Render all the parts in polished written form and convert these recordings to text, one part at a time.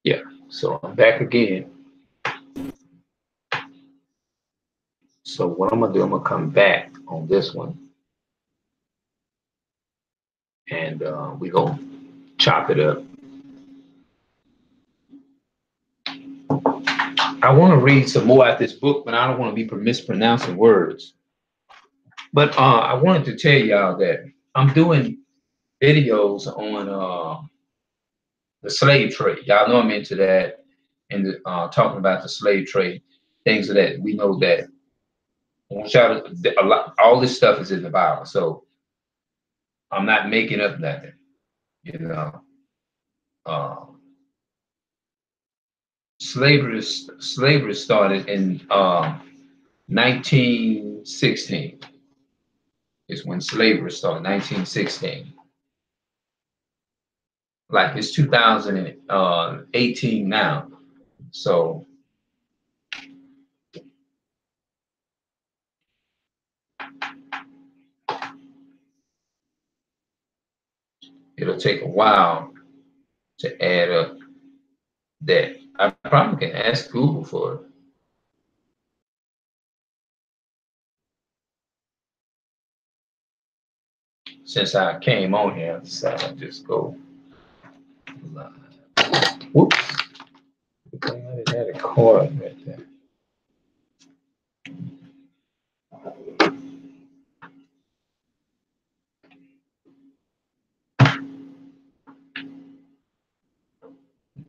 Yeah, so I'm back again. So what I'm gonna do, I'm gonna come back on this one, and we gonna chop it up. I want to read some more out this book, but I don't want to be mispronouncing words. But I wanted to tell y'all that I'm doing videos on the slave trade. Y'all know I'm into that, and talking about the slave trade, things of that. We know that. I want y'all to, a lot, all this stuff is in the Bible, so I'm not making up nothing. You know, uh, slavery started in 1916. Is when slavery started. 1916. Like it's 2018 now, so it'll take a while to add up that. I probably can ask Google for it. Since I came on here, I decided I'd just go live. Whoops. I had a card right there.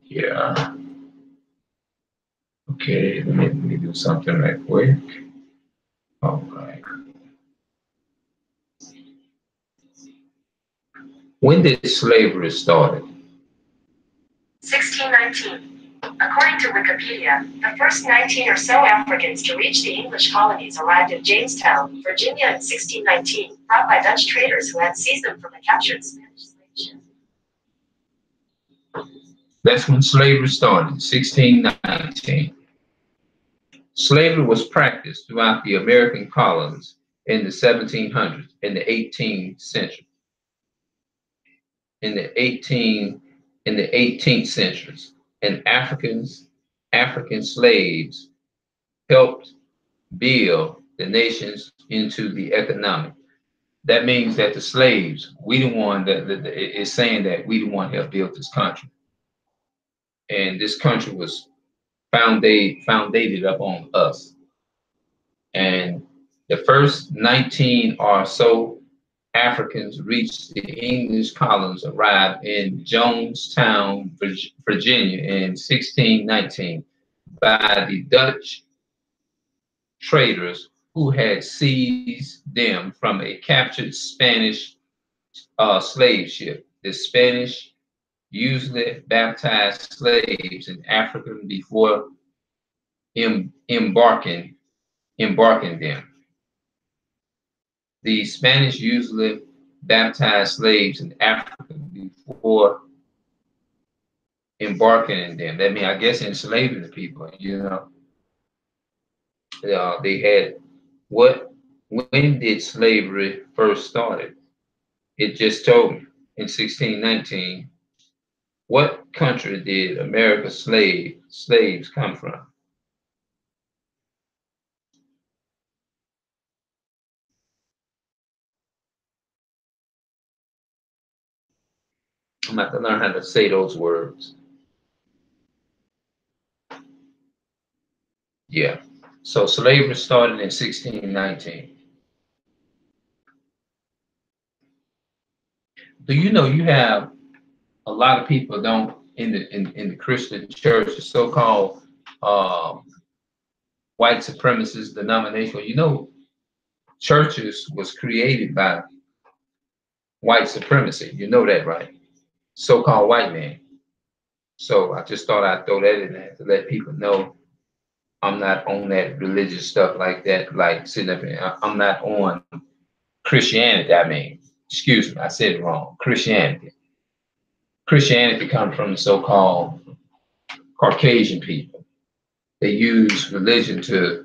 Yeah. Okay, let me do something right quick. All right. When did slavery start? 1619. According to Wikipedia, the first 19 or so Africans to reach the English colonies arrived at Jamestown, Virginia in 1619, brought by Dutch traders who had seized them from a captured Spanish slave ship. That's when slavery started, 1619. Slavery was practiced throughout the American colonies in the 1700s, in the 18th century. In the 18th centuries, and African slaves helped build the nations into the economic. That means that the slaves, we the one that is saying that we the one helped build this country, and this country was founded up on us. And the first 19 or so Africans reached the English colonies arrived in Jonestown, Virginia in 1619 by the Dutch traders who had seized them from a captured Spanish slave ship. The Spanish usually baptized slaves in Africa before embarking them. The Spanish usually baptized slaves in Africa before embarking in them. That means, I guess, enslaving the people. They had what? When did slavery first started? It just told me in 1619. What country did America's slaves come from? I'm going to have to learn how to say those words. Yeah. So slavery started in 1619. Do you know you have a lot of people don't in the Christian church, the so-called white supremacist denomination? Churches was created by white supremacy. You know that, right? So-called white man. So I just thought I'd throw that in there to let people know I'm not on that religious stuff like that, like sitting up here. I'm not on Christianity. I mean, excuse me, I said it wrong. Christianity. Christianity comes from the so-called Caucasian people. They use religion to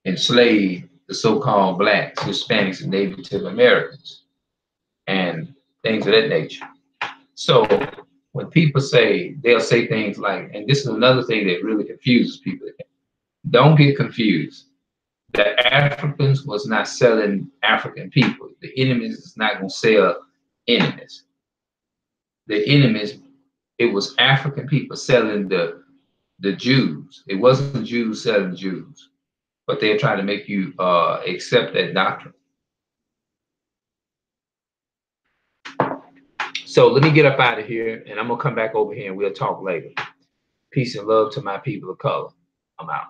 enslave the so-called blacks, Hispanics, and Native Americans, and things of that nature. So when people say, they'll say things like, and this is another thing that really confuses people. Don't get confused. The Africans was not selling African people. The enemies is not going to sell enemies. The enemies, it was African people selling the Jews. It wasn't Jews selling Jews, but they're trying to make you accept that doctrine. So let me get up out of here, and I'm gonna come back over here and we'll talk later. Peace and love to my people of color. I'm out.